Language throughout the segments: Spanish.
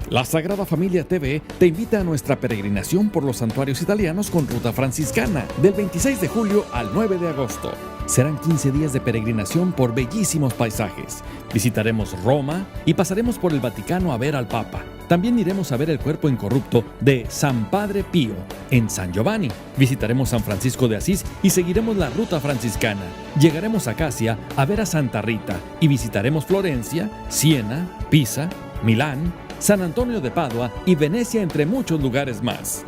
La Sagrada Familia TV te invita a nuestra peregrinación por los santuarios italianos con ruta franciscana, del 26 de julio al 9 de agosto. Serán 15 días de peregrinación por bellísimos paisajes. Visitaremos Roma y pasaremos por el Vaticano a ver al Papa. También iremos a ver el cuerpo incorrupto de San Padre Pío en San Giovanni. Visitaremos San Francisco de Asís y seguiremos la ruta franciscana. Llegaremos a Casia a ver a Santa Rita y visitaremos Florencia, Siena, Pisa, Milán, San Antonio de Padua y Venecia, entre muchos lugares más.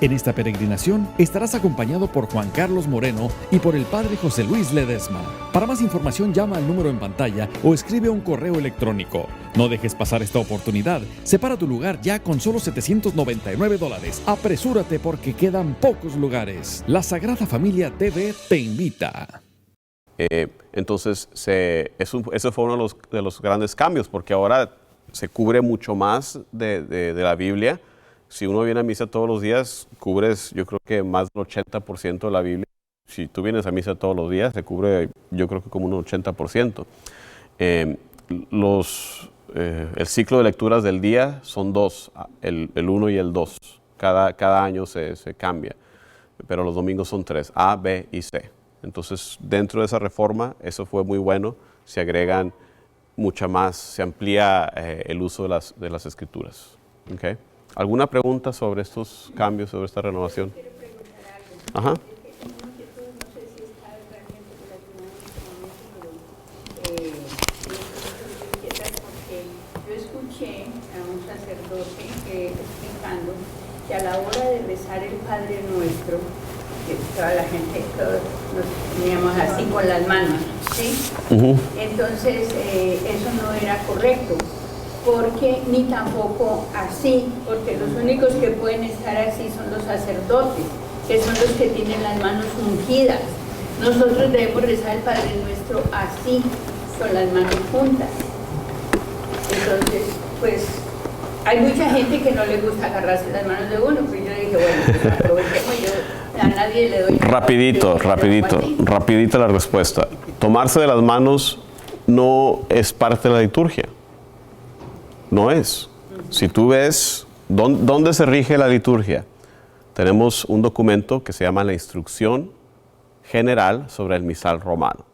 En esta peregrinación estarás acompañado por Juan Carlos Moreno y por el Padre José Luis Ledesma. Para más información llama al número en pantalla o escribe un correo electrónico. No dejes pasar esta oportunidad. Separa tu lugar ya con solo $799. Apresúrate porque quedan pocos lugares. La Sagrada Familia TV te invita. Entonces, ese fue uno de los grandes cambios, porque ahora se cubre mucho más de la Biblia. Si uno viene a misa todos los días, cubres, yo creo que más del 80% de la Biblia. Si tú vienes a misa todos los días, se cubre, yo creo que como un 80%. El ciclo de lecturas del día son dos, el 1 y el 2. Cada año se cambia, pero los domingos son 3, A, B y C. Entonces, dentro de esa reforma, eso fue muy bueno. Se agregan mucha más, se amplía el uso de las escrituras. ¿Okay? ¿Alguna pregunta sobre estos cambios, sobre esta renovación? Quiero preguntar algo. Ajá. No sé si está realmente relacionado porque yo escuché a un sacerdote explicando que a la hora de rezar el Padre Nuestro, que toda la gente, todos nos poníamos así con las manos, ¿sí? Entonces eso no era correcto, porque ni tampoco así, porque los únicos que pueden estar así son los sacerdotes, que son los que tienen las manos ungidas. Nosotros debemos rezar el Padre Nuestro así, con las manos juntas. Entonces, pues, hay mucha gente que no le gusta agarrarse las manos de uno, pero yo dije, bueno, pues aprovechemos, yo a nadie le doy... Rapidito la respuesta. Tomarse de las manos no es parte de la liturgia. No es. Si tú ves, ¿dónde se rige la liturgia? Tenemos un documento que se llama la Instrucción General sobre el Misal Romano.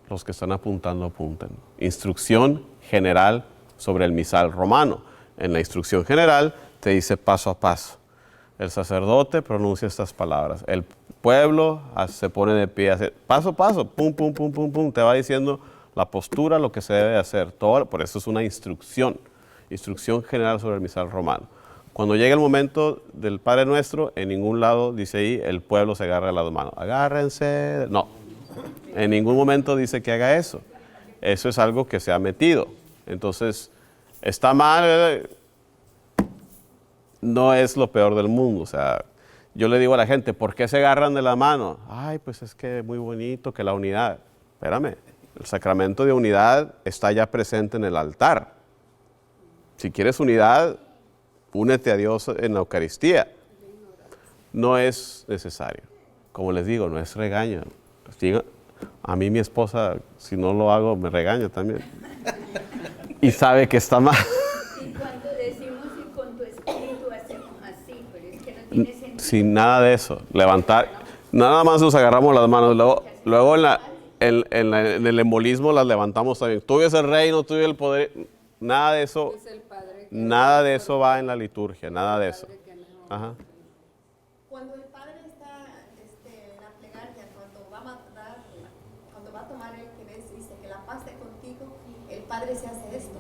Los que están apuntando, apunten. Instrucción General sobre el Misal Romano. En la Instrucción General te dice paso a paso. El sacerdote pronuncia estas palabras. El pueblo se pone de pie, hace paso a paso, pum, pum, pum, pum, pum. Te va diciendo la postura, lo que se debe hacer. Todo, por eso es una instrucción general sobre el misal romano. Cuando llega el momento del Padre Nuestro, en ningún lado dice ahí, el pueblo se agarra las manos. Agárrense. No, en ningún momento dice que haga eso. Eso es algo que se ha metido. Entonces, está mal, no es lo peor del mundo. O sea, yo le digo a la gente, ¿por qué se agarran de la mano? Ay, pues es que es muy bonito, que la unidad. Espérame. El sacramento de unidad está ya presente en el altar. Si quieres unidad, únete a Dios en la Eucaristía. No es necesario. Como les digo, no es regaño. A mí mi esposa, si no lo hago, me regaña también. Y sabe que está mal. Y cuando decimos y con tu espíritu hacemos así, pero es que no tiene sentido. Sin nada de eso. Levantar. Nada más nos agarramos las manos. Luego en el embolismo las levantamos también. Tuyo es el reino, tuyo el poder. Nada de eso. Nada de eso va en la liturgia. Nada de eso. Ajá. Cuando el Padre está en la plegaria, cuando va a tomar el que ves, dice que la paz esté contigo, el Padre se hace esto.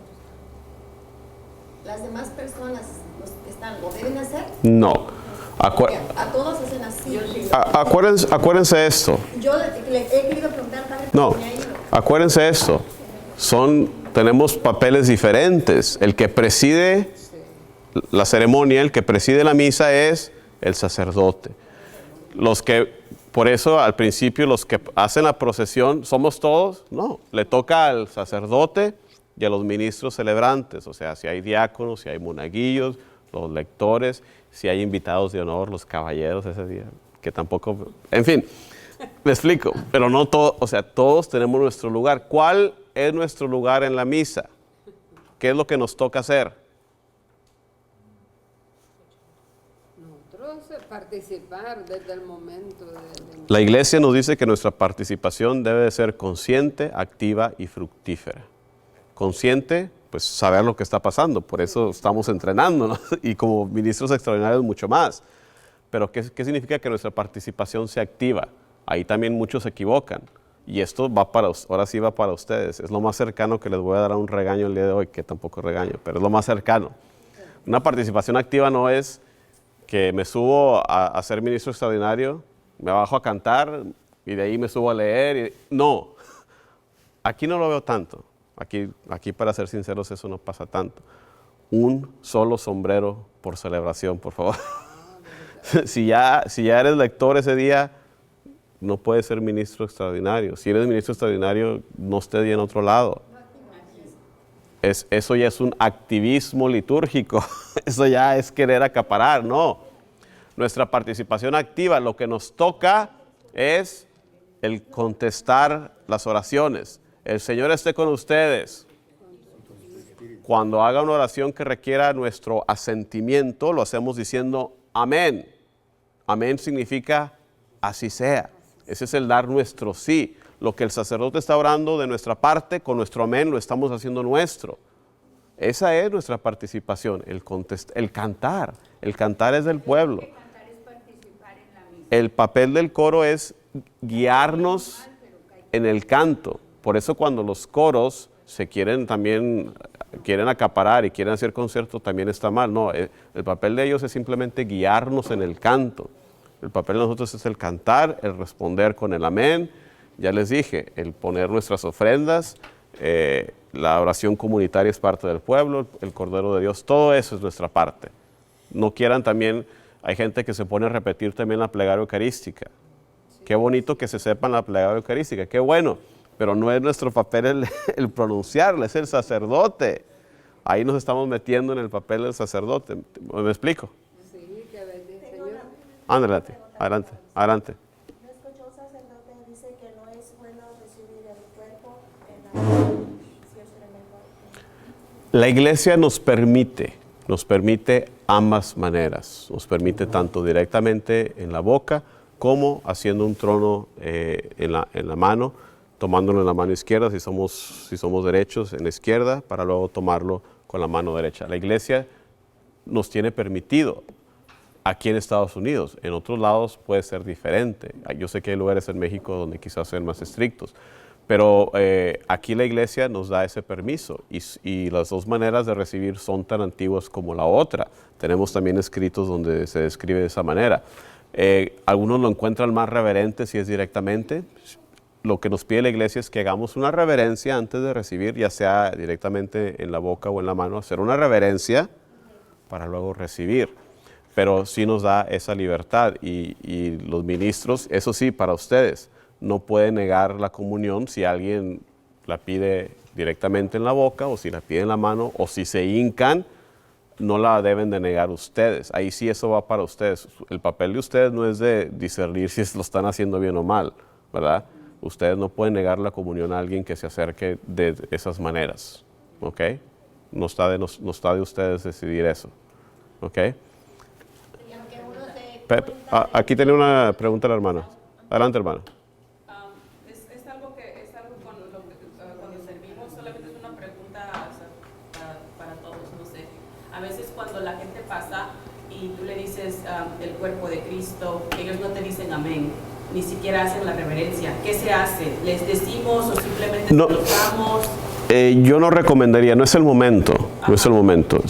Las demás personas, los que están, ¿lo deben hacer? No. A todos hacen así. Acuérdense esto. Yo le he querido preguntar al Padre. No, acuérdense esto. Tenemos papeles diferentes. El que preside la ceremonia, el que preside la misa es el sacerdote. Por eso al principio los que hacen la procesión, ¿somos todos? No, le toca al sacerdote y a los ministros celebrantes. O sea, si hay diáconos, si hay monaguillos, los lectores, si hay invitados de honor, los caballeros ese día, que tampoco, en fin, me explico, pero no todos, o sea, todos tenemos nuestro lugar. ¿Cuál es nuestro lugar en la misa? ¿Qué es lo que nos toca hacer? participar desde el momento. La iglesia nos dice que nuestra participación debe de ser consciente, activa y fructífera. Consciente, pues saber lo que está pasando, por eso estamos entrenándonos y como ministros extraordinarios mucho más. Pero ¿qué significa que nuestra participación sea activa? Ahí también muchos se equivocan. Y esto va ahora sí va para ustedes. Es lo más cercano que les voy a dar a un regaño el día de hoy, que tampoco es regaño, pero es lo más cercano. Una participación activa no es que me subo a ser ministro extraordinario, me bajo a cantar y de ahí me subo a leer. No, aquí no lo veo tanto. Aquí para ser sinceros, eso no pasa tanto. Un solo sombrero por celebración, por favor. Si ya eres lector ese día, no puedes ser ministro extraordinario. Si eres ministro extraordinario, no estés en otro lado. Eso ya es un activismo litúrgico. Eso ya es querer acaparar, no. Nuestra participación activa, lo que nos toca es el contestar las oraciones. El Señor esté con ustedes. Cuando haga una oración que requiera nuestro asentimiento, lo hacemos diciendo amén. Amén significa así sea. Ese es el dar nuestro sí. Lo que el sacerdote está orando de nuestra parte, con nuestro amén lo estamos haciendo nuestro. Esa es nuestra participación, el cantar. El cantar es del pueblo. El papel del coro es guiarnos en el canto. Por eso cuando los coros quieren acaparar y quieren hacer conciertos, también está mal. No, el papel de ellos es simplemente guiarnos en el canto. El papel de nosotros es el cantar, el responder con el amén. Ya les dije, el poner nuestras ofrendas, la oración comunitaria es parte del pueblo, el Cordero de Dios, todo eso es nuestra parte. No quieran también, hay gente que se pone a repetir también la plegaria eucarística. Qué bonito que se sepan la plegaria eucarística, qué bueno, pero no es nuestro papel el pronunciarla, es el sacerdote. Ahí nos estamos metiendo en el papel del sacerdote. ¿Me explico? Sí, que bendice Señor. Adelante. Yo escuché un sacerdote que dice que no es bueno recibir el cuerpo en la si es mejor. La iglesia nos permite ambas maneras. Nos permite tanto directamente en la boca como haciendo un trono en la mano, tomándolo en la mano izquierda, si somos derechos, en la izquierda, para luego tomarlo con la mano derecha. La iglesia nos tiene permitido aquí en Estados Unidos. En otros lados puede ser diferente. Yo sé que hay lugares en México donde quizás sean más estrictos, pero aquí la iglesia nos da ese permiso y las dos maneras de recibir son tan antiguas como la otra. Tenemos también escritos donde se describe de esa manera. Algunos lo encuentran más reverente si es directamente. Lo que nos pide la iglesia es que hagamos una reverencia antes de recibir, ya sea directamente en la boca o en la mano, hacer una reverencia para luego recibir. Pero sí nos da esa libertad y los ministros, eso sí, para ustedes, no pueden negar la comunión si alguien la pide directamente en la boca o si la pide en la mano o si se hincan, no la deben de negar ustedes. Ahí sí eso va para ustedes. El papel de ustedes no es de discernir si lo están haciendo bien o mal, ¿verdad? Ustedes no pueden negar la comunión a alguien que se acerque de esas maneras, ¿ok? No está de ustedes decidir eso, ¿ok? Aquí tiene una pregunta la hermana. Adelante, hermana. Es algo con lo que cuando servimos, solamente es una pregunta para todos, no sé. A veces cuando la gente pasa y tú le dices el cuerpo de Cristo, ellos no te dicen amén, ni siquiera hacen la reverencia. ¿Qué se hace? ¿Les decimos o simplemente no, saludamos? Yo no recomendaría, no es el momento, no es el momento.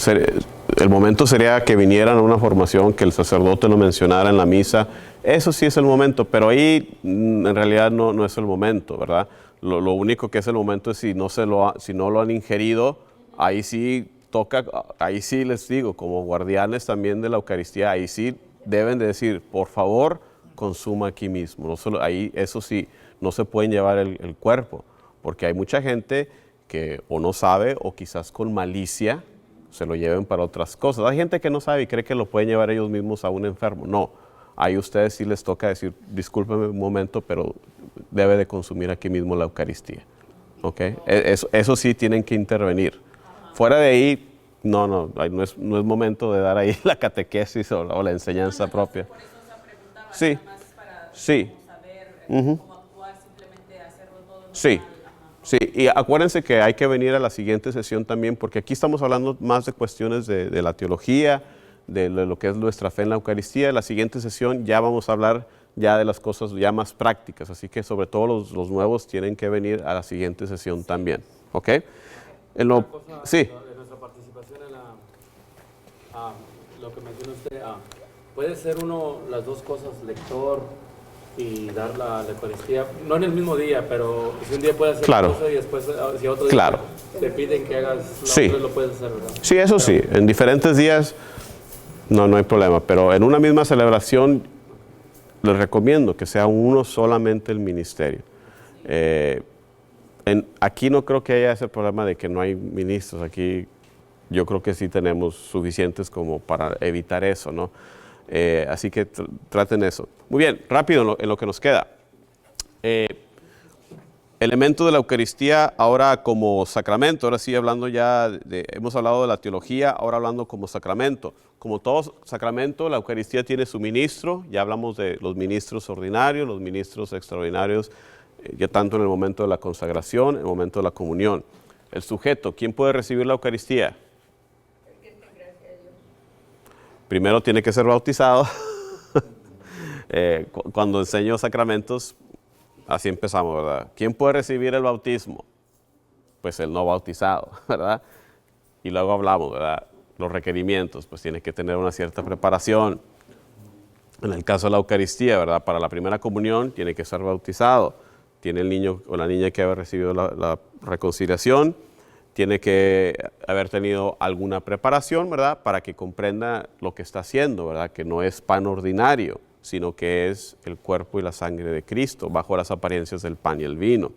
El momento sería que vinieran a una formación, que el sacerdote lo mencionara en la misa. Eso sí es el momento, pero ahí en realidad no es el momento, ¿verdad? Lo único que es el momento es si no lo han ingerido, ahí sí toca, ahí sí les digo, como guardianes también de la Eucaristía, ahí sí deben de decir, por favor, consuma aquí mismo. No solo, ahí, eso sí, no se pueden llevar el cuerpo, porque hay mucha gente que o no sabe o quizás con malicia se lo lleven para otras cosas. Hay gente que no sabe y cree que lo pueden llevar ellos mismos a un enfermo. No, ahí a ustedes sí les toca decir, discúlpeme un momento, pero debe de consumir aquí mismo la Eucaristía. ¿Ok? Eso sí tienen que intervenir. Fuera de ahí, no es momento de dar ahí la catequesis o la enseñanza propia. Por eso esa pregunta va Sí, nada más para sí. como saber cómo actuar, simplemente hacerlo todo Sí, normal. Ajá. sí, y acuérdense que hay que venir a la siguiente sesión también, porque aquí estamos hablando más de cuestiones de la teología, de lo que es nuestra fe en la Eucaristía. En la siguiente sesión ya vamos a hablar ya de las cosas ya más prácticas, así que sobre todo los nuevos tienen que venir a la siguiente sesión también, ¿ok? Sí. De nuestra participación en lo que menciona usted, puede ser uno las dos cosas, lector y dar la Eucaristía, no en el mismo día, pero si un día puedes hacer Claro. una cosa y después si otro día Claro. te piden que hagas la Sí. otra, lo puedes hacer, ¿verdad? Sí, eso sí, en diferentes días no hay problema, pero en una misma celebración les recomiendo que sea uno solamente el ministerio. Aquí no creo que haya ese problema de que no hay ministros, aquí yo creo que sí tenemos suficientes como para evitar eso, ¿no? Así que traten eso. Muy bien, rápido en lo que nos queda. Elemento de la Eucaristía ahora como sacramento, ahora sí hablando ya, hemos hablado de la teología, ahora hablando como sacramento. Como todo sacramento, la Eucaristía tiene su ministro, ya hablamos de los ministros ordinarios, los ministros extraordinarios, ya tanto en el momento de la consagración, en el momento de la comunión. El sujeto, ¿quién puede recibir la Eucaristía? Primero tiene que ser bautizado. Cuando enseño sacramentos, así empezamos, ¿verdad? ¿Quién puede recibir el bautismo? Pues el no bautizado, ¿verdad? Y luego hablamos, ¿verdad? Los requerimientos, pues tiene que tener una cierta preparación. En el caso de la Eucaristía, ¿verdad? Para la primera comunión tiene que ser bautizado. Tiene el niño o la niña que haber recibido la reconciliación, tiene que haber tenido alguna preparación, ¿verdad? Para que comprenda lo que está haciendo, ¿verdad? Que no es pan ordinario, sino que es el cuerpo y la sangre de Cristo, bajo las apariencias del pan y el vino.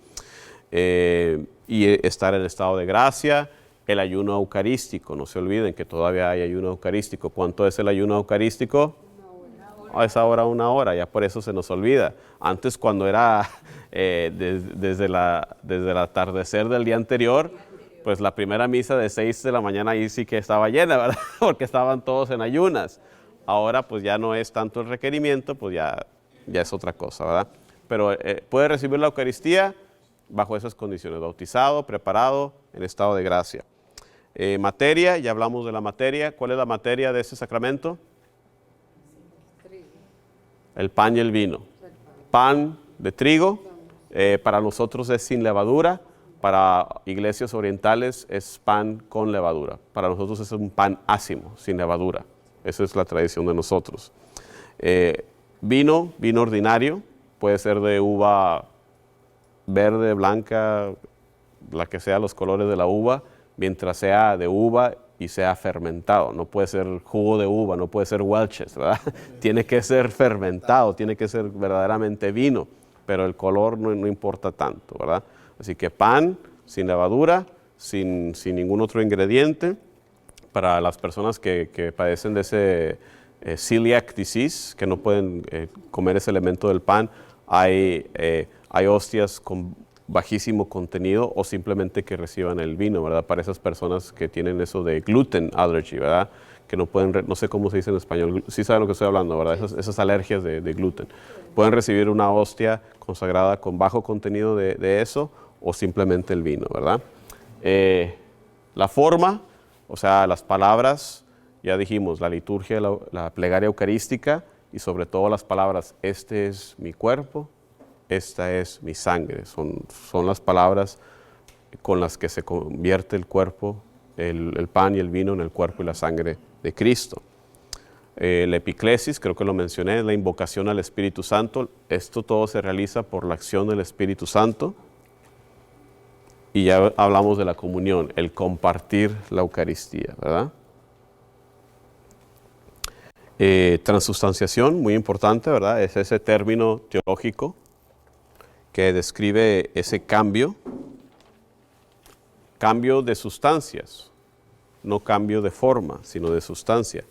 Y estar en estado de gracia, el ayuno eucarístico, no se olviden que todavía hay ayuno eucarístico. ¿Cuánto es el ayuno eucarístico? A esa hora, 1 hora, ya por eso se nos olvida. Antes cuando era desde el atardecer del día anterior, pues la primera misa de 6 de la mañana ahí sí que estaba llena, ¿verdad? Porque estaban todos en ayunas. Ahora pues ya no es tanto el requerimiento, pues ya es otra cosa, ¿verdad? Pero puede recibir la Eucaristía bajo esas condiciones, bautizado, preparado, en estado de gracia. Materia, ya hablamos de la materia. ¿Cuál es la materia de ese sacramento? El pan y el vino. Pan de trigo, para nosotros es sin levadura, para iglesias orientales es pan con levadura. Para nosotros es un pan ácimo, sin levadura. Esa es la tradición de nosotros. Vino ordinario, puede ser de uva verde, blanca, la que sea los colores de la uva, mientras sea de uva y sea fermentado. No puede ser jugo de uva, no puede ser Welch's, ¿verdad? Tiene que ser fermentado, tiene que ser verdaderamente vino, pero el color no importa tanto, ¿verdad? Así que pan sin levadura, sin ningún otro ingrediente. Para las personas que padecen de ese celiac disease, que no pueden comer ese elemento del pan, hay hostias con bajísimo contenido o simplemente que reciban el vino, ¿verdad? Para esas personas que tienen eso de gluten allergy, ¿verdad? Que no pueden, no sé cómo se dice en español, sí saben lo que estoy hablando, ¿verdad? Esas alergias de gluten. Pueden recibir una hostia consagrada con bajo contenido de eso o simplemente el vino, ¿verdad? La forma, o sea, las palabras, ya dijimos, la liturgia, la plegaria eucarística y sobre todo las palabras, este es mi cuerpo, esta es mi sangre. Son las palabras con las que se convierte el cuerpo, el pan y el vino en el cuerpo y la sangre de Cristo. La epiclesis, creo que lo mencioné, es la invocación al Espíritu Santo. Esto todo se realiza por la acción del Espíritu Santo. Y ya hablamos de la comunión, el compartir la Eucaristía, ¿verdad? Transustanciación, muy importante, ¿verdad? Es ese término teológico que describe ese cambio de sustancias, no cambio de forma, sino de sustancia.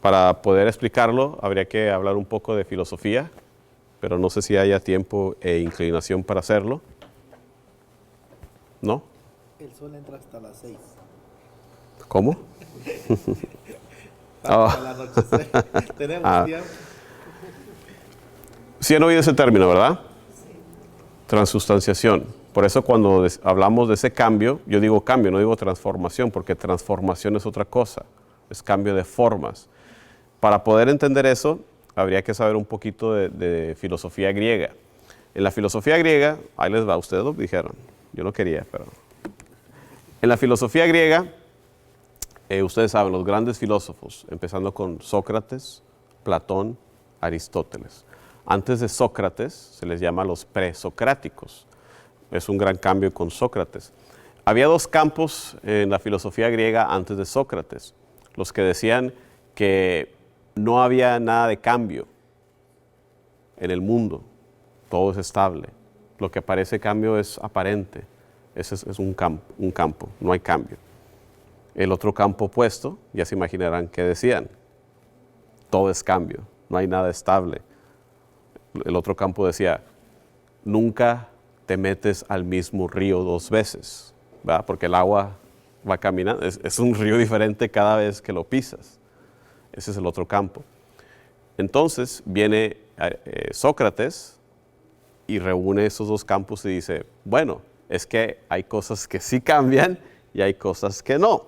Para poder explicarlo, habría que hablar un poco de filosofía, pero no sé si haya tiempo e inclinación para hacerlo. ¿No? El sol entra hasta las 6. ¿Cómo? Hasta la noche. Tenemos tiempo. Sí han oído ese término, ¿verdad? Transustanciación. Por eso cuando hablamos de ese cambio, yo digo cambio, no digo transformación, porque transformación es otra cosa, es cambio de formas. Para poder entender eso, habría que saber un poquito de filosofía griega. En la filosofía griega, ahí les va, ustedes lo dijeron, yo no quería, pero... En la filosofía griega, ustedes saben, los grandes filósofos, empezando con Sócrates, Platón, Aristóteles. Antes de Sócrates se les llama los presocráticos. Es un gran cambio con Sócrates. Había dos campos en la filosofía griega antes de Sócrates. Los que decían que no había nada de cambio en el mundo. Todo es estable. Lo que parece cambio es aparente. Ese es un campo, no hay cambio. El otro campo opuesto, ya se imaginarán qué decían. Todo es cambio, no hay nada estable. El otro campo decía, nunca te metes al mismo río 2 veces, ¿verdad? Porque el agua va caminando, es un río diferente cada vez que lo pisas. Ese es el otro campo. Entonces viene Sócrates y reúne esos dos campos y dice, bueno, es que hay cosas que sí cambian y hay cosas que no.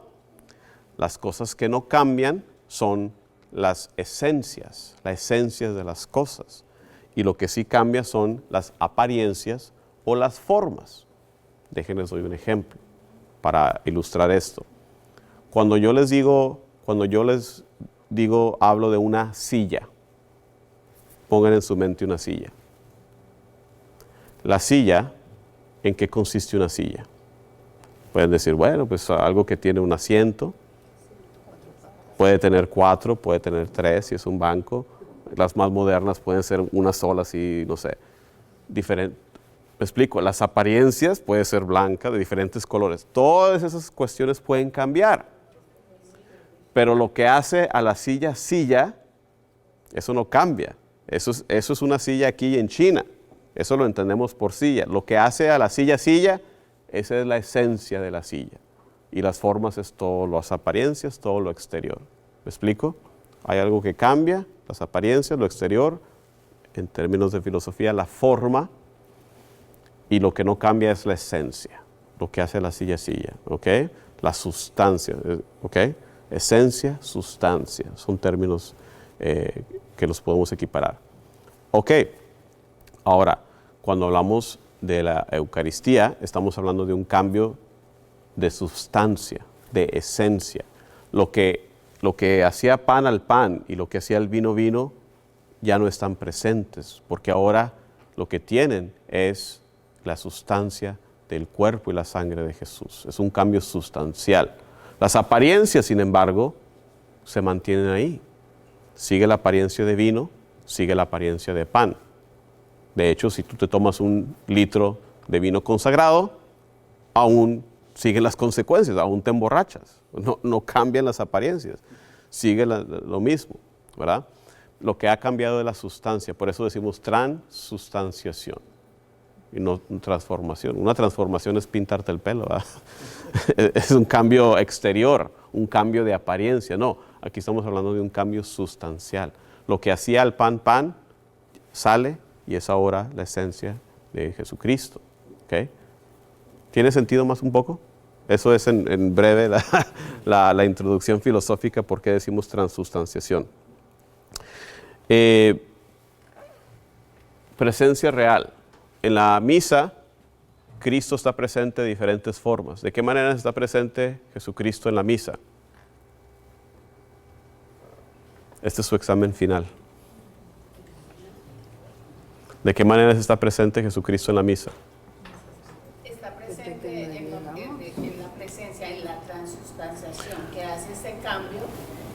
Las cosas que no cambian son las esencias de las cosas. Y lo que sí cambia son las apariencias o las formas. Déjenles doy un ejemplo para ilustrar esto. Cuando yo les digo, hablo de una silla, pongan en su mente una silla. La silla, ¿en qué consiste una silla? Pueden decir, bueno, pues algo que tiene un asiento, puede tener 4, puede tener 3 si es un banco. Las más modernas pueden ser una sola, así, no sé, diferente. Me explico, las apariencias puede ser blanca, de diferentes colores. Todas esas cuestiones pueden cambiar. Pero lo que hace a la silla, eso no cambia. Eso es una silla aquí en China. Eso lo entendemos por silla. Lo que hace a la silla, esa es la esencia de la silla. Y las formas es todo, las apariencias, todo lo exterior. ¿Me explico? Hay algo que cambia, las apariencias, lo exterior, en términos de filosofía, la forma, y lo que no cambia es la esencia, lo que hace la silla, ¿ok? La sustancia, ¿ok? Esencia, sustancia, son términos que los podemos equiparar. Ok, ahora, cuando hablamos de la Eucaristía, estamos hablando de un cambio de sustancia, de esencia. Lo que hacía pan al pan y lo que hacía el vino ya no están presentes, porque ahora lo que tienen es la sustancia del cuerpo y la sangre de Jesús. Es un cambio sustancial. Las apariencias, sin embargo, se mantienen ahí. Sigue la apariencia de vino, sigue la apariencia de pan. De hecho, si tú te tomas 1 litro de vino consagrado, aún siguen las consecuencias, aún te emborrachas. No cambian las apariencias, sigue lo mismo, ¿verdad? Lo que ha cambiado es la sustancia, por eso decimos transustanciación y no transformación. Una transformación es pintarte el pelo, ¿verdad? Es un cambio exterior, un cambio de apariencia. No, aquí estamos hablando de un cambio sustancial. Lo que hacía el pan sale y es ahora la esencia de Jesucristo. ¿Okay? ¿Tiene sentido más un poco? Eso es en breve la introducción filosófica por qué decimos transustanciación. Presencia real. En la misa, Cristo está presente de diferentes formas. ¿De qué manera está presente Jesucristo en la misa? Este es su examen final. ¿De qué manera está presente Jesucristo en la misa? Está presente en la presencia, en la transustanciación, que hace ese cambio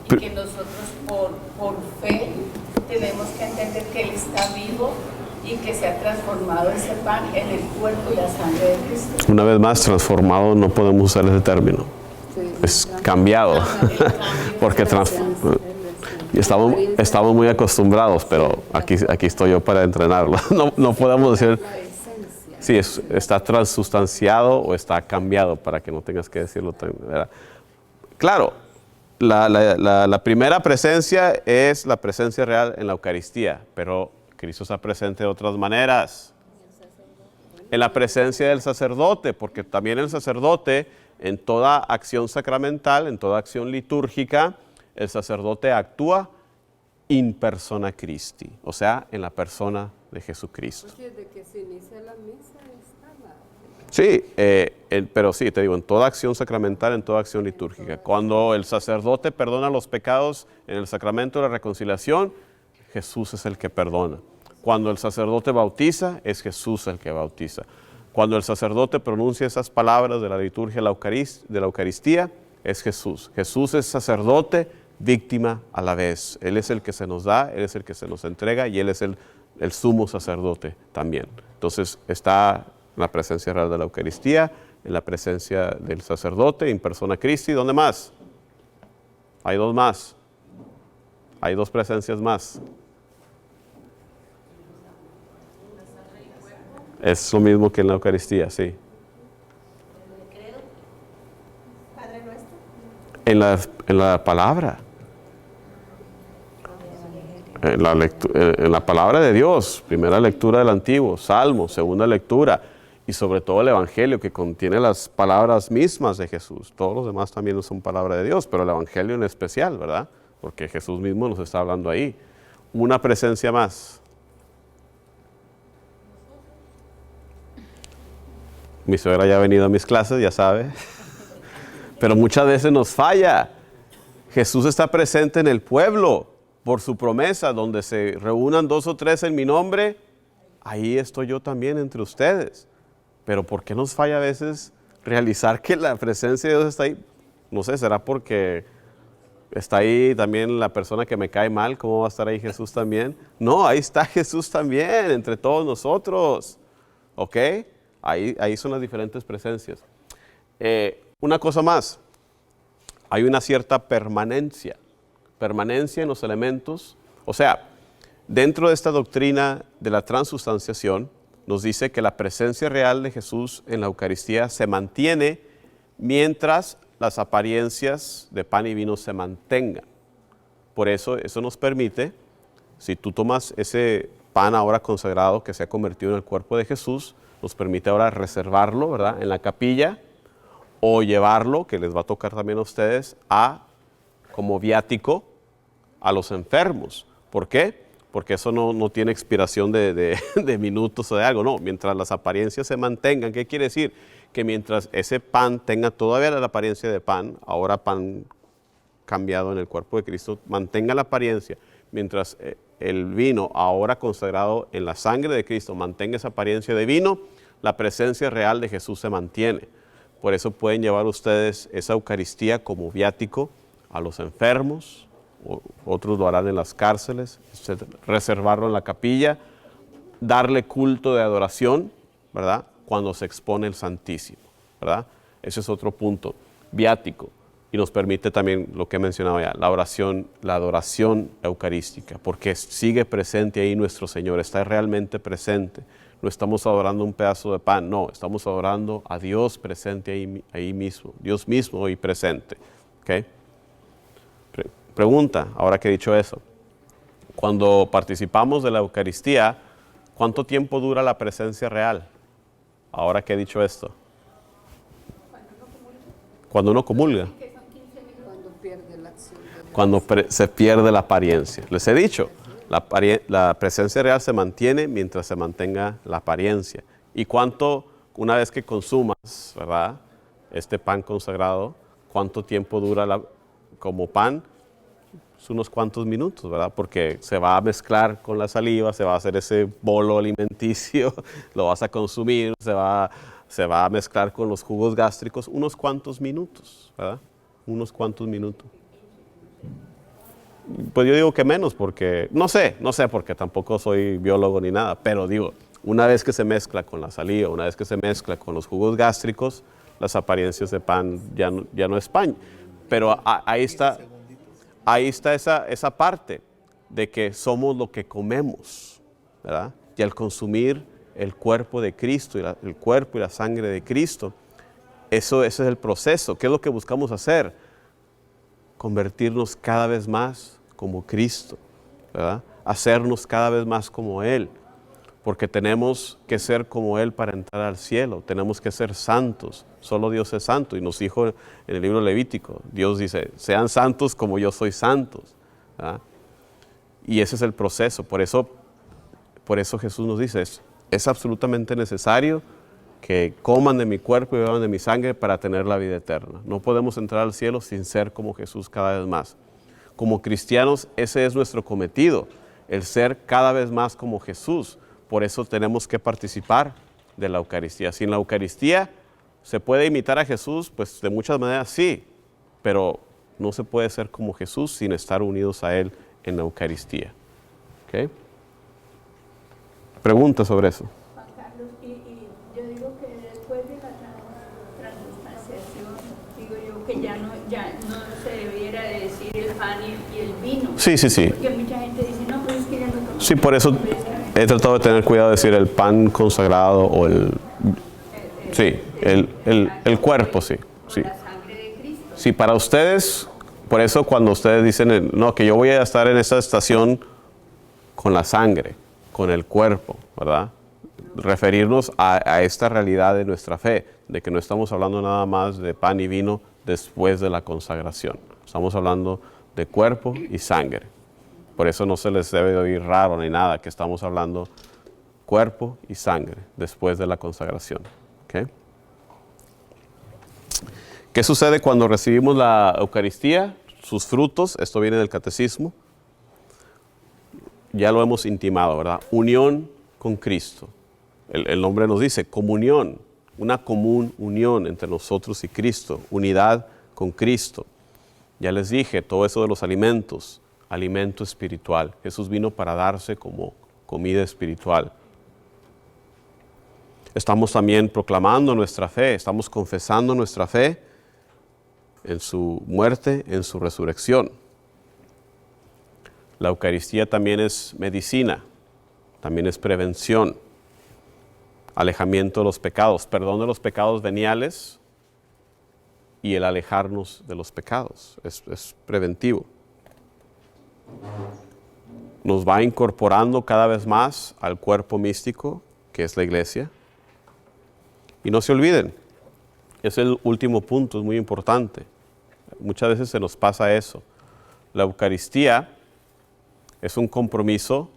y que nosotros por fe tenemos que entender que Él está vivo y que se ha transformado ese pan en el cuerpo y la sangre de Cristo. Una vez más, transformado no podemos usar ese término. Sí, es cambiado. Porque estamos muy acostumbrados, pero aquí estoy yo para entrenarlo. No podemos decir Sí, está transustanciado o está cambiado para que no tengas que decirlo. ¿Verdad? Claro, la primera presencia es la presencia real en la Eucaristía, pero Cristo está presente de otras maneras. En la presencia del sacerdote, porque también el sacerdote en toda acción sacramental, en toda acción litúrgica, el sacerdote actúa in persona Christi, o sea, en la persona de Jesucristo. Oye, de que se inicia la misa está la... Sí, pero sí, te digo, en toda acción sacramental, en toda acción litúrgica. Cuando el sacerdote perdona los pecados en el sacramento de la reconciliación, Jesús es el que perdona. Cuando el sacerdote bautiza, es Jesús el que bautiza. Cuando el sacerdote pronuncia esas palabras de la liturgia de la Eucaristía, es Jesús. Jesús es sacerdote, víctima a la vez. Él es el que se nos da, Él es el que se nos entrega y Él es el sumo sacerdote también. Entonces está en la presencia real de la Eucaristía, en la presencia del sacerdote, en persona Christi. ¿Dónde más? Hay dos más. Hay dos presencias más. Es lo mismo que en la Eucaristía, sí. Padre nuestro. En la palabra. En la palabra de Dios, primera lectura del Antiguo, Salmo, segunda lectura, y sobre todo el Evangelio que contiene las palabras mismas de Jesús. Todos los demás también son palabra de Dios, pero el Evangelio en especial, ¿verdad? Porque Jesús mismo nos está hablando ahí. Una presencia más. Mi suegra ya ha venido a mis clases, ya sabe. Pero muchas veces nos falla. Jesús está presente en el pueblo por su promesa, donde se reúnan 2 o 3 en mi nombre, ahí estoy yo también entre ustedes. Pero ¿por qué nos falla a veces realizar que la presencia de Dios está ahí? No sé, ¿será porque está ahí también la persona que me cae mal? ¿Cómo va a estar ahí Jesús también? No, ahí está Jesús también, entre todos nosotros. ¿Ok? Ahí son las diferentes presencias. Una cosa más, hay una cierta permanencia en los elementos. O sea, dentro de esta doctrina de la transustanciación, nos dice que la presencia real de Jesús en la Eucaristía se mantiene mientras las apariencias de pan y vino se mantengan. Por eso nos permite, si tú tomas ese pan ahora consagrado que se ha convertido en el cuerpo de Jesús, nos permite ahora reservarlo, ¿verdad?, en la capilla, o llevarlo, que les va a tocar también a ustedes, como viático a los enfermos. ¿Por qué? Porque eso no tiene expiración de minutos o de algo, no. Mientras las apariencias se mantengan, ¿qué quiere decir? Que mientras ese pan tenga todavía la apariencia de pan, ahora pan cambiado en el cuerpo de Cristo, mantenga la apariencia, mientras el vino ahora consagrado en la sangre de Cristo mantenga esa apariencia de vino, la presencia real de Jesús se mantiene. Por eso pueden llevar ustedes esa Eucaristía como viático a los enfermos, otros lo harán en las cárceles, reservarlo en la capilla, darle culto de adoración, ¿verdad?, cuando se expone el Santísimo, ¿verdad? Ese es otro punto, viático, y nos permite también lo que he mencionado ya, la oración, la adoración eucarística, porque sigue presente ahí nuestro Señor, está realmente presente. No estamos adorando un pedazo de pan, no, estamos adorando a Dios presente ahí mismo, Dios mismo ahí presente, ¿ok? Pregunta, ahora que he dicho eso, cuando participamos de la Eucaristía, ¿cuánto tiempo dura la presencia real? Ahora que he dicho esto. Cuando uno comulga. Cuando pierde la acción de Dios. Cuando se pierde la apariencia. Les he dicho, la presencia real se mantiene mientras se mantenga la apariencia. ¿Y cuánto, una vez que consumas, ¿verdad?, este pan consagrado, cuánto tiempo dura como pan? Unos cuantos minutos, ¿verdad? Porque se va a mezclar con la saliva, se va a hacer ese bolo alimenticio, lo vas a consumir, se va a mezclar con los jugos gástricos, unos cuantos minutos, ¿verdad? Unos cuantos minutos. Pues yo digo que menos, porque no sé, porque tampoco soy biólogo ni nada, pero digo, una vez que se mezcla con la saliva, una vez que se mezcla con los jugos gástricos, las apariencias de pan ya no es pan. Pero ahí está esa parte de que somos lo que comemos, ¿verdad? Y al consumir el cuerpo de Cristo, el cuerpo y la sangre de Cristo. Ese es el proceso. ¿Qué es lo que buscamos hacer? Convertirnos cada vez más como Cristo, ¿verdad? Hacernos cada vez más como Él, porque tenemos que ser como Él para entrar al cielo. Tenemos que ser santos. Solo Dios es santo, y nos dijo en el libro Levítico, Dios dice, sean santos como yo soy santos, ¿verdad? Y ese es el proceso. Por eso Jesús nos dice, es absolutamente necesario que coman de mi cuerpo y beban de mi sangre para tener la vida eterna. No podemos entrar al cielo sin ser como Jesús cada vez más. Como cristianos, ese es nuestro cometido, el ser cada vez más como Jesús. Por eso tenemos que participar de la Eucaristía. Sin la Eucaristía, ¿se puede imitar a Jesús? Pues de muchas maneras sí, pero no se puede ser como Jesús sin estar unidos a Él en la Eucaristía. ¿Okay? Pregunta sobre eso. Juan Carlos, y yo digo que después de la transustanciación, digo yo que ya no se debiera de decir el pan y el vino. Sí. Porque mucha gente dice, no, pero es que ya no tomamos. Sí, por eso he tratado de tener cuidado de decir el pan consagrado o el cuerpo, sí. La sangre de Cristo. Sí, para ustedes, por eso cuando ustedes dicen, no, que yo voy a estar en esta estación con la sangre, con el cuerpo, ¿verdad? Referirnos a esta realidad de nuestra fe, de que no estamos hablando nada más de pan y vino después de la consagración. Estamos hablando de cuerpo y sangre. Por eso no se les debe de oír raro ni nada, que estamos hablando cuerpo y sangre después de la consagración. ¿Okay? ¿Qué sucede cuando recibimos la Eucaristía? Sus frutos, esto viene del Catecismo, ya lo hemos intimado, ¿verdad? Unión con Cristo. El nombre nos dice comunión, una común unión entre nosotros y Cristo, unidad con Cristo. Ya les dije, todo eso de los alimentos, alimento espiritual. Jesús vino para darse como comida espiritual. Estamos también proclamando nuestra fe, estamos confesando nuestra fe en su muerte, en su resurrección. La Eucaristía también es medicina, también es prevención, alejamiento de los pecados, perdón de los pecados veniales y el alejarnos de los pecados, es preventivo. Nos va incorporando cada vez más al cuerpo místico que es la iglesia. Y no se olviden, es el último punto, es muy importante. Muchas veces se nos pasa eso. La Eucaristía es un compromiso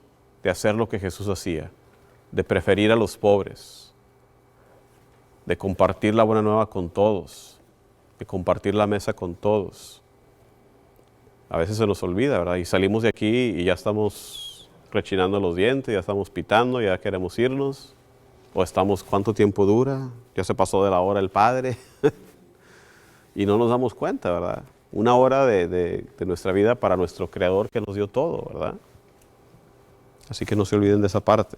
de hacer lo que Jesús hacía, de preferir a los pobres, de compartir la buena nueva con todos, de compartir la mesa con todos. A veces se nos olvida, ¿verdad? Y salimos de aquí y ya estamos rechinando los dientes, ya estamos pitando, ya queremos irnos. O estamos, ¿cuánto tiempo dura? Ya se pasó de la hora el Padre. Y no nos damos cuenta, ¿verdad? Una hora de nuestra vida para nuestro Creador que nos dio todo, ¿verdad? Así que no se olviden de esa parte.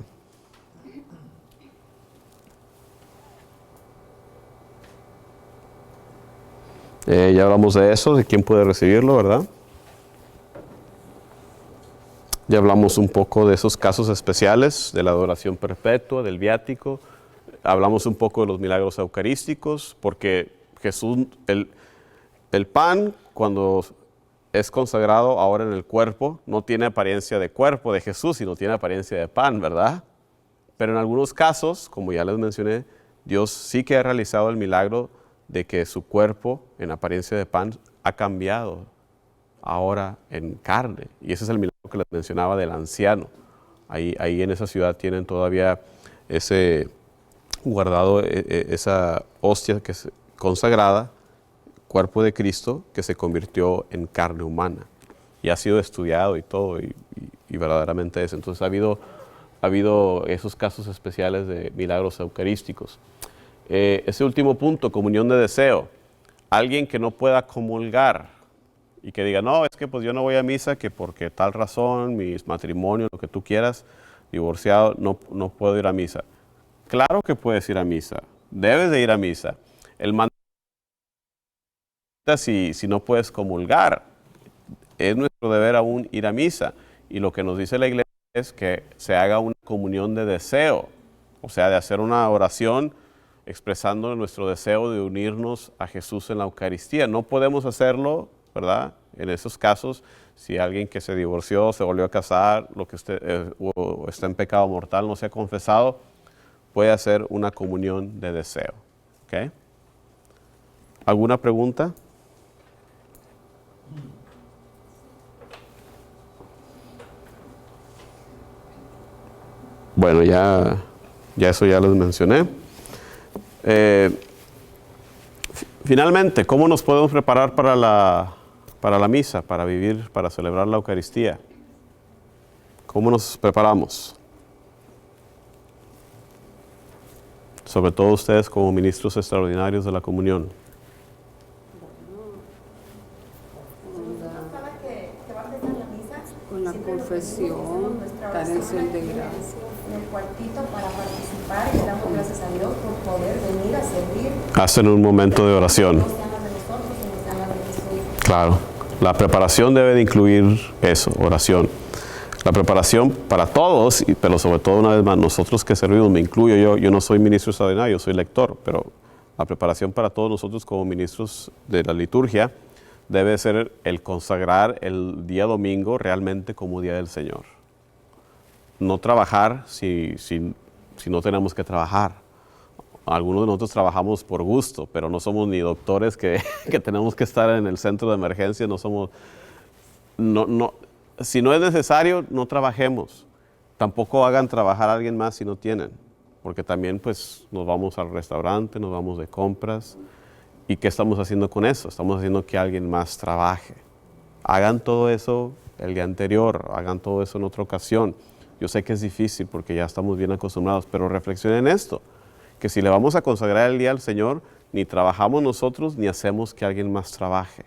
Ya hablamos de eso, de quién puede recibirlo, ¿verdad? Ya hablamos un poco de esos casos especiales, de la adoración perpetua, del viático. Hablamos un poco de los milagros eucarísticos, porque Jesús, el pan, cuando es consagrado ahora en el cuerpo, no tiene apariencia de cuerpo de Jesús, sino tiene apariencia de pan, ¿verdad? Pero en algunos casos, como ya les mencioné, Dios sí que ha realizado el milagro de que su cuerpo, en apariencia de pan, ha cambiado ahora en carne. Y ese es el milagro que les mencionaba del anciano. Ahí en esa ciudad tienen todavía ese guardado, esa hostia que es consagrada, cuerpo de Cristo, que se convirtió en carne humana. Y ha sido estudiado y todo, y verdaderamente es. Entonces ha habido esos casos especiales de milagros eucarísticos. Ese último punto, comunión de deseo. Alguien que no pueda comulgar y que diga, no, es que pues yo no voy a misa, que porque tal razón, mis matrimonios, lo que tú quieras, divorciado, no puedo ir a misa. Claro que puedes ir a misa, debes de ir a misa. El mandamiento, si no puedes comulgar, es nuestro deber aún ir a misa. Y lo que nos dice la iglesia es que se haga una comunión de deseo. o sea, de hacer una oración expresando nuestro deseo de unirnos a Jesús en la Eucaristía. No podemos hacerlo, ¿verdad? En esos casos, si alguien que se divorció, se volvió a casar, o está en pecado mortal, no se ha confesado, puede hacer una comunión de deseo. ¿Ok? ¿Alguna pregunta? Bueno, ya eso ya les mencioné. Finalmente, ¿cómo nos podemos preparar para la misa, para vivir, para celebrar la Eucaristía? ¿Cómo nos preparamos? Sobre todo ustedes como ministros extraordinarios de la comunión. Con la confesión, dar en acción de gracias. En el cuartito para participar y damos gracias a Dios por poder venir a servir. Hacen un momento de oración. No sean las de nosotros, sino sean las de Jesús. Claro, la preparación debe de incluir eso, oración. La preparación para todos, pero sobre todo una vez más, nosotros que servimos, me incluyo yo no soy ministro extraordinario, yo soy lector, pero la preparación para todos nosotros como ministros de la liturgia debe ser el consagrar el día domingo realmente como día del Señor. No trabajar si no tenemos que trabajar. Algunos de nosotros trabajamos por gusto, pero no somos ni doctores que tenemos que estar en el centro de emergencia, si no es necesario, no trabajemos. Tampoco hagan trabajar a alguien más si no tienen, porque también pues nos vamos al restaurante, nos vamos de compras. ¿Y qué estamos haciendo con eso? Estamos haciendo que alguien más trabaje. Hagan todo eso el día anterior, hagan todo eso en otra ocasión. Yo sé que es difícil porque ya estamos bien acostumbrados, pero reflexionen en esto, que si le vamos a consagrar el día al Señor, ni trabajamos nosotros, ni hacemos que alguien más trabaje.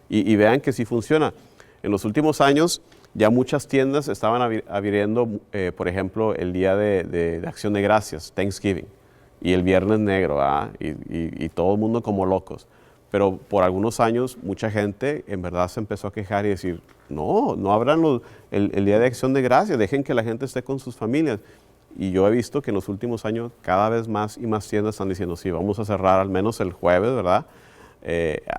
Y vean que sí funciona. En los últimos años, ya muchas tiendas estaban abriendo, por ejemplo, el día de Acción de Gracias, Thanksgiving, y el Viernes Negro, y todo el mundo como locos. Pero por algunos años, mucha gente en verdad se empezó a quejar y decir, no abran el Día de Acción de Gracias, dejen que la gente esté con sus familias. Y yo he visto que en los últimos años cada vez más y más tiendas están diciendo, sí, vamos a cerrar al menos el jueves, ¿verdad?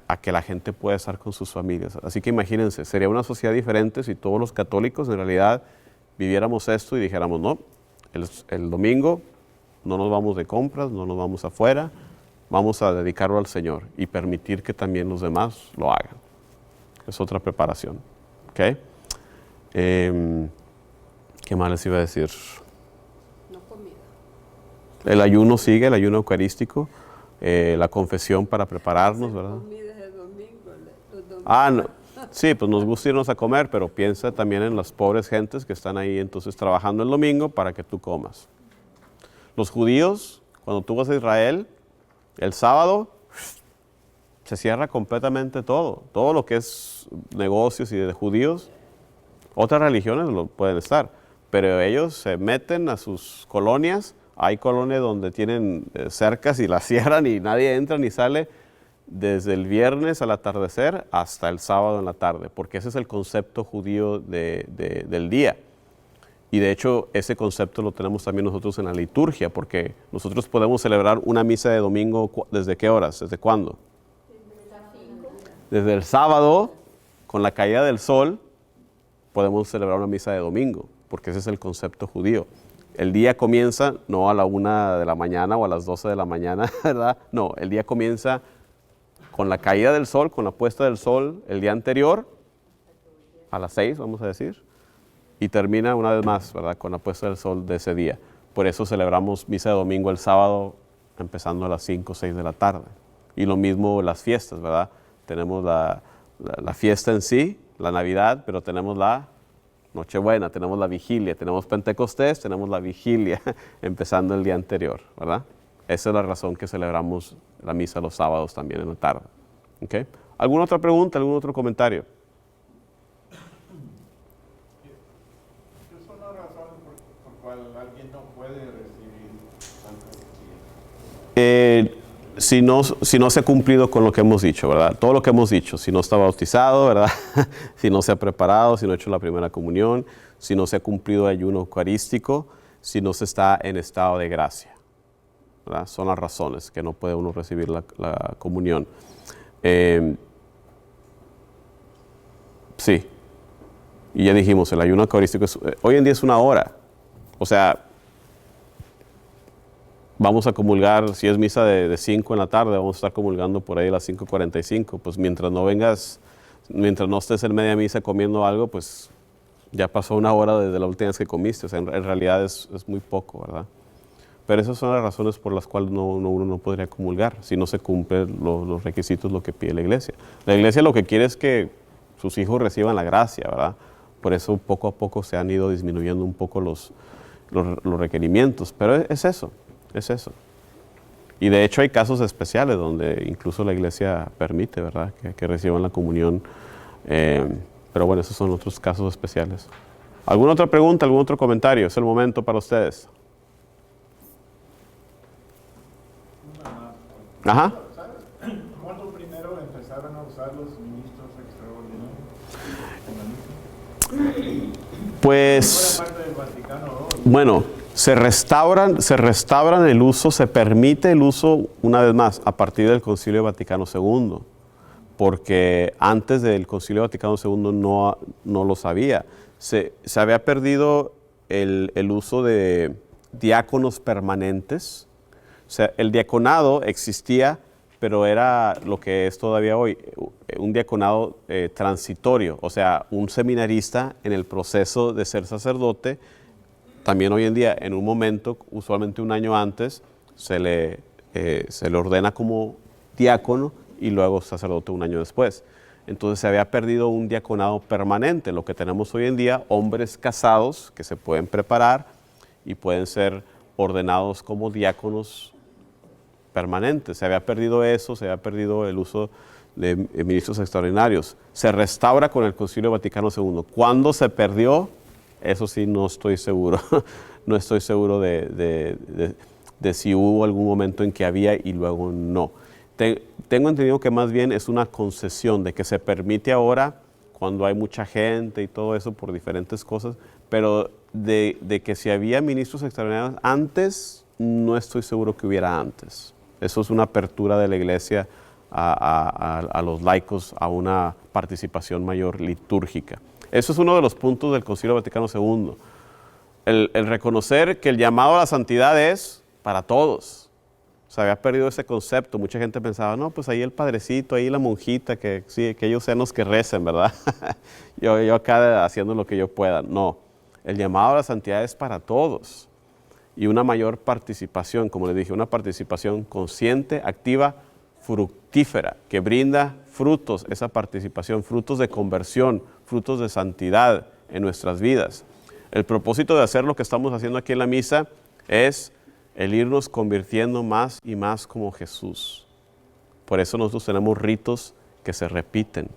A que la gente pueda estar con sus familias. Así que imagínense, sería una sociedad diferente si todos los católicos en realidad viviéramos esto y dijéramos, no, el domingo no nos vamos de compras, no nos vamos afuera, vamos a dedicarlo al Señor y permitir que también los demás lo hagan. Es otra preparación. ¿Ok? ¿Qué más les iba a decir? No comida. El ayuno sigue, el ayuno eucarístico, la confesión para prepararnos, ¿verdad? Comida es el domingo, los domingos. No. Sí, pues nos gusta irnos a comer, pero piensa también en las pobres gentes que están ahí entonces trabajando el domingo para que tú comas. Los judíos, cuando tú vas a Israel, el sábado se cierra completamente todo lo que es negocios y de judíos. Otras religiones lo pueden estar, pero ellos se meten a sus colonias. Hay colonias donde tienen cercas y las cierran y nadie entra ni sale desde el viernes al atardecer hasta el sábado en la tarde, porque ese es el concepto judío del día. Y de hecho, ese concepto lo tenemos también nosotros en la liturgia, porque nosotros podemos celebrar una misa de domingo, ¿desde qué horas? ¿Desde cuándo? Desde el sábado, con la caída del sol, podemos celebrar una misa de domingo, porque ese es el concepto judío. El día comienza no a la 1 de la mañana o a las 12 de la mañana, ¿verdad? No, el día comienza con la caída del sol, con la puesta del sol el día anterior, a las 6, vamos a decir, y termina una vez más, ¿verdad?, con la puesta del sol de ese día. Por eso celebramos misa de domingo el sábado, empezando a las 5 o 6 de la tarde. Y lo mismo las fiestas, ¿verdad? Tenemos la fiesta en sí, la Navidad, pero tenemos la Nochebuena, tenemos la vigilia, tenemos Pentecostés, tenemos la vigilia, empezando el día anterior, ¿verdad? Esa es la razón que celebramos la misa los sábados también en la tarde. ¿Okay? ¿Alguna otra pregunta, algún otro comentario? ¿Qué son las razones por cual alguien no puede recibir Santa Eucaristía? Si no se ha cumplido con lo que hemos dicho, ¿verdad? Todo lo que hemos dicho, si no está bautizado, ¿verdad? Si no se ha preparado, si no ha hecho la primera comunión, si no se ha cumplido el ayuno eucarístico, si no se está en estado de gracia, ¿verdad? Son las razones que no puede uno recibir la comunión. Sí, y ya dijimos, el ayuno eucarístico hoy en día es 1 hora. O sea, vamos a comulgar, si es misa de 5 en la tarde, vamos a estar comulgando por ahí a las 5:45. Pues mientras no estés en media misa comiendo algo, pues ya pasó 1 hora desde la última vez que comiste. O sea, en realidad es muy poco, ¿verdad? Pero esas son las razones por las cuales uno no podría comulgar, si no se cumplen los requisitos, lo que pide la iglesia. La iglesia lo que quiere es que sus hijos reciban la gracia, ¿verdad? Por eso poco a poco se han ido disminuyendo un poco los requerimientos. Pero es eso. Y de hecho hay casos especiales donde incluso la iglesia permite, ¿verdad?, que reciban la comunión. Pero bueno, esos son otros casos especiales. ¿Alguna otra pregunta, algún otro comentario? Es el momento para ustedes. Ajá. ¿Sabes cuándo primero empezaron a usar los ministros extraordinarios? Pues, Ahora parte del Vaticano II. bueno, se restauran el uso, se permite el uso, una vez más, a partir del Concilio Vaticano II, porque antes del Concilio Vaticano II no lo sabía. Se había perdido el uso de diáconos permanentes. O sea, el diaconado existía, pero era lo que es todavía hoy, un diaconado transitorio, o sea, un seminarista en el proceso de ser sacerdote. También hoy en día, en un momento, usualmente 1 año antes, se le ordena como diácono y luego sacerdote 1 año después. Entonces se había perdido un diaconado permanente. Lo que tenemos hoy en día, hombres casados que se pueden preparar y pueden ser ordenados como diáconos permanentes. Se había perdido eso, se había perdido el uso de ministros extraordinarios. Se restaura con el Concilio Vaticano II. ¿Cuándo se perdió? Eso sí, no estoy seguro. No estoy seguro de si hubo algún momento en que había y luego no. Tengo entendido que más bien es una concesión de que se permite ahora cuando hay mucha gente y todo eso por diferentes cosas, pero de que si había ministros extraordinarios antes, no estoy seguro que hubiera antes. Eso es una apertura de la iglesia a los laicos a una participación mayor litúrgica. Eso es uno de los puntos del Concilio Vaticano II. El reconocer que el llamado a la santidad es para todos. Se había perdido ese concepto. Mucha gente pensaba, no, pues ahí el padrecito, ahí la monjita, que sí, que ellos sean los que recen, ¿verdad? yo acá haciendo lo que yo pueda. No, el llamado a la santidad es para todos. Y una mayor participación, como les dije, una participación consciente, activa, fructífera, que brinda frutos, esa participación, frutos de conversión, frutos de santidad en nuestras vidas. El propósito de hacer lo que estamos haciendo aquí en la misa es el irnos convirtiendo más y más como Jesús. Por eso nosotros tenemos ritos que se repiten.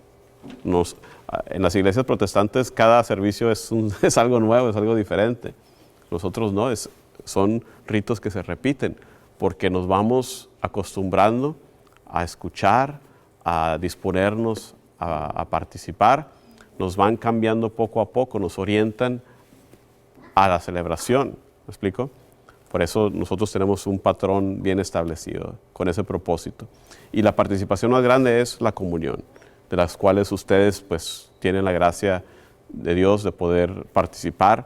En las iglesias protestantes cada servicio es algo nuevo, es algo diferente. Nosotros no, son ritos que se repiten porque nos vamos acostumbrando a escuchar, a disponernos a participar, nos van cambiando poco a poco, nos orientan a la celebración. ¿Me explico? Por eso nosotros tenemos un patrón bien establecido con ese propósito. Y la participación más grande es la comunión, de las cuales ustedes pues tienen la gracia de Dios de poder participar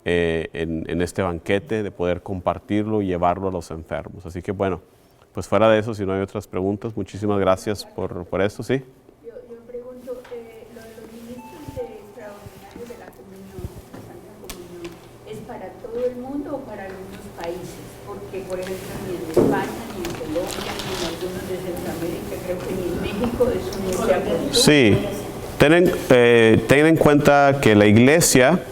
en este banquete, de poder compartirlo y llevarlo a los enfermos. Así que bueno, pues fuera de eso, si no hay otras preguntas, muchísimas gracias por esto, ¿sí? Yo pregunto, lo de los ministros extraordinarios de la comunión, la Santa Comunión, ¿es para todo el mundo o para algunos países? Porque, por ejemplo, ni en España, ni en Colombia, ni en algunos de Centroamérica, creo que ni en México eso no se ha podido. Sí, ten en cuenta que la Iglesia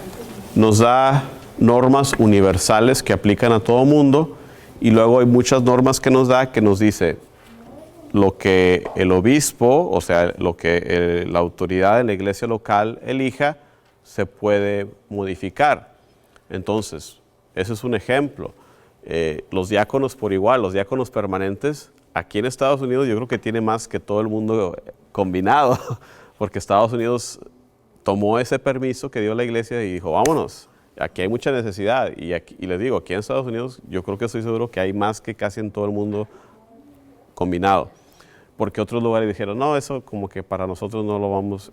nos da normas universales que aplican a todo mundo y luego hay muchas normas que nos da que nos dice lo que el obispo, o sea, lo que la autoridad de la iglesia local elija, se puede modificar. Entonces, ese es un ejemplo. Los diáconos por igual, los diáconos permanentes, aquí en Estados Unidos yo creo que tiene más que todo el mundo combinado, porque Estados Unidos tomó ese permiso que dio la iglesia y dijo, vámonos, Aquí hay mucha necesidad y les digo, aquí en Estados Unidos yo creo que estoy seguro que hay más que casi en todo el mundo combinado. Porque otros lugares dijeron, no, eso como que para nosotros no lo vamos...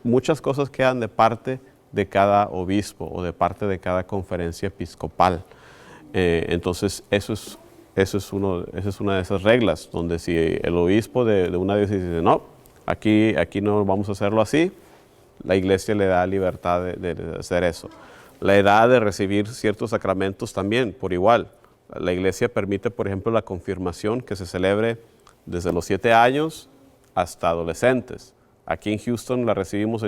muchas cosas quedan de parte de cada obispo o de parte de cada conferencia episcopal. Entonces, esa es una de esas reglas, donde si el obispo de una diócesis dice, no, aquí no vamos a hacerlo así, la iglesia le da libertad de hacer eso. La edad de recibir ciertos sacramentos también, por igual. La iglesia permite, por ejemplo, la confirmación que se celebre desde los 7 años hasta adolescentes. Aquí en Houston la recibimos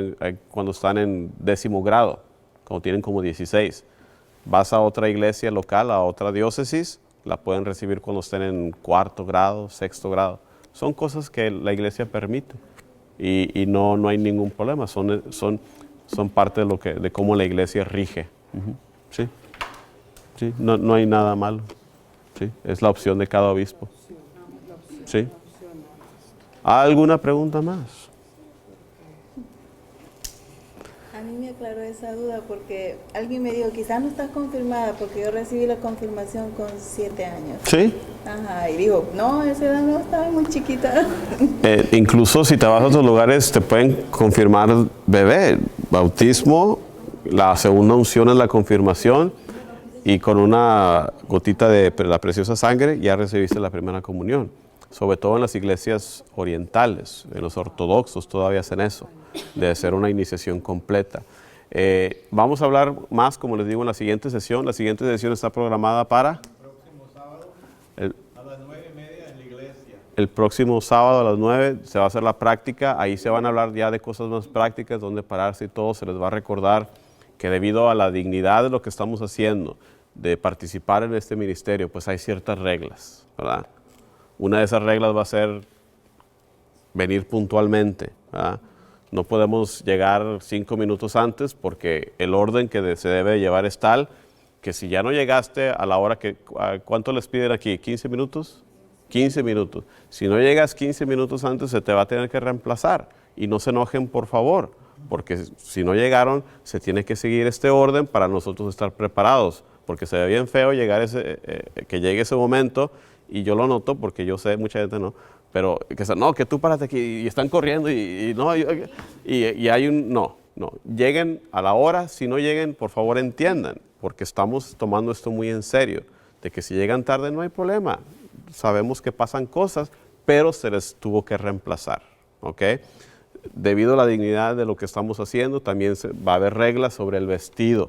cuando están en 10º grado, cuando tienen como 16. Vas a otra iglesia local, a otra diócesis, la pueden recibir cuando estén en 4º grado, 6º grado. Son cosas que la iglesia permite y no hay ningún problema. Son parte de cómo la iglesia rige. Sí, sí, no hay nada malo. Sí, es la opción de cada obispo. Sí. ¿Alguna pregunta más? A mí me aclaró esa duda porque alguien me dijo, quizás no estás confirmada porque yo recibí la confirmación con 7 años. ¿Sí? Ajá, y dijo, no, esa edad no, estaba muy chiquita. Incluso si te vas a otros lugares te pueden confirmar bebé, bautismo, la segunda unción es la confirmación y con una gotita de la preciosa sangre ya recibiste la primera comunión. Sobre todo en las iglesias orientales, en los ortodoxos todavía hacen eso, de hacer una iniciación completa. Vamos a hablar más, como les digo, en la siguiente sesión. La siguiente sesión está programada para... próximo sábado a las 9:30 en la iglesia. El próximo sábado a las 9 se va a hacer la práctica. Ahí se van a hablar ya de cosas más prácticas, dónde pararse y todo. Se les va a recordar que debido a la dignidad de lo que estamos haciendo, de participar en este ministerio, pues hay ciertas reglas, ¿verdad? Una de esas reglas va a ser venir puntualmente, ¿verdad? No podemos llegar 5 minutos antes porque el orden que se debe llevar es tal que si ya no llegaste a la hora que... ¿Cuánto les piden aquí? ¿15 minutos? 15 minutos. Si no llegas 15 minutos antes se te va a tener que reemplazar. Y no se enojen, por favor, porque si no llegaron se tiene que seguir este orden para nosotros estar preparados. Porque se ve bien feo llegar que llegue ese momento. Y yo lo noto porque yo sé, mucha gente no, pero que tú párate aquí y están corriendo y hay no, lleguen a la hora, si no lleguen, por favor entiendan, porque estamos tomando esto muy en serio, de que si llegan tarde no hay problema, sabemos que pasan cosas, pero se les tuvo que reemplazar, ¿ok? Debido a la dignidad de lo que estamos haciendo, también va a haber reglas sobre el vestido,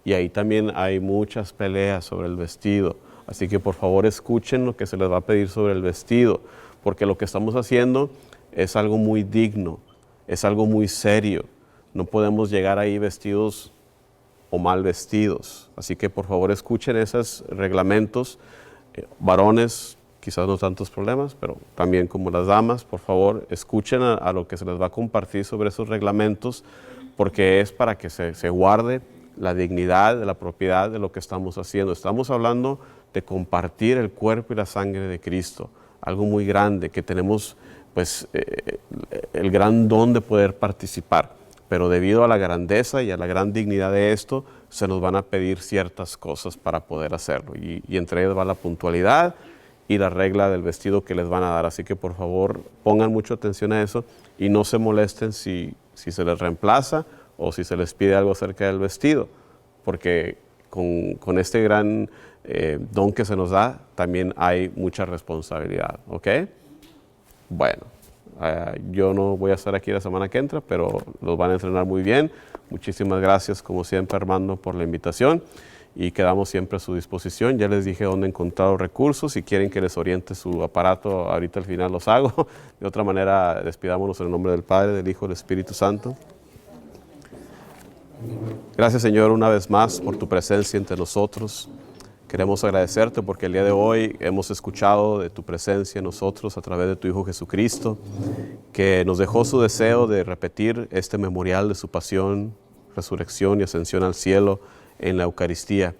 y ahí también hay muchas peleas sobre el vestido. Así que por favor escuchen lo que se les va a pedir sobre el vestido, porque lo que estamos haciendo es algo muy digno, es algo muy serio. No podemos llegar ahí vestidos o mal vestidos. Así que por favor escuchen esos reglamentos. Varones, quizás no tantos problemas, pero también como las damas, por favor escuchen a lo que se les va a compartir sobre esos reglamentos, porque es para que se guarde la dignidad de la propiedad de lo que estamos haciendo. Estamos hablando de compartir el cuerpo y la sangre de Cristo, algo muy grande que tenemos pues el gran don de poder participar, pero debido a la grandeza y a la gran dignidad de esto, se nos van a pedir ciertas cosas para poder hacerlo y entre ellas va la puntualidad y la regla del vestido que les van a dar, así que por favor pongan mucha atención a eso y no se molesten si se les reemplaza o si se les pide algo acerca del vestido, porque con este gran don que se nos da, también hay mucha responsabilidad, ¿ok? Bueno, yo no voy a estar aquí la semana que entra, pero los van a entrenar muy bien. Muchísimas gracias, como siempre, Armando, por la invitación y quedamos siempre a su disposición. Ya les dije dónde encontrar los recursos. Si quieren que les oriente su aparato, ahorita al final los hago. De otra manera, despidámonos en el nombre del Padre, del Hijo y del Espíritu Santo. Gracias, Señor, una vez más por tu presencia entre nosotros. Queremos agradecerte porque el día de hoy hemos escuchado de tu presencia en nosotros a través de tu Hijo Jesucristo, que nos dejó su deseo de repetir este memorial de su pasión, resurrección y ascensión al cielo en la Eucaristía.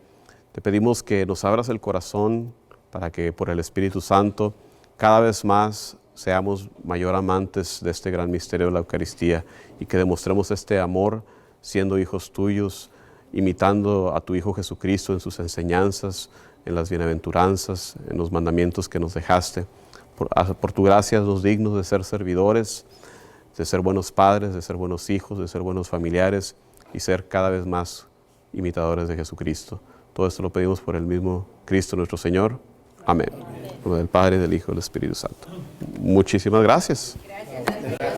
Te pedimos que nos abras el corazón para que por el Espíritu Santo cada vez más seamos mayor amantes de este gran misterio de la Eucaristía y que demostremos este amor siendo hijos tuyos imitando a tu Hijo Jesucristo en sus enseñanzas, en las bienaventuranzas, en los mandamientos que nos dejaste. Por tu gracia nos dignos de ser servidores, de ser buenos padres, de ser buenos hijos, de ser buenos familiares y ser cada vez más imitadores de Jesucristo. Todo esto lo pedimos por el mismo Cristo nuestro Señor. Amén. En nombre del Padre, del Hijo y del Espíritu Santo. Muchísimas gracias.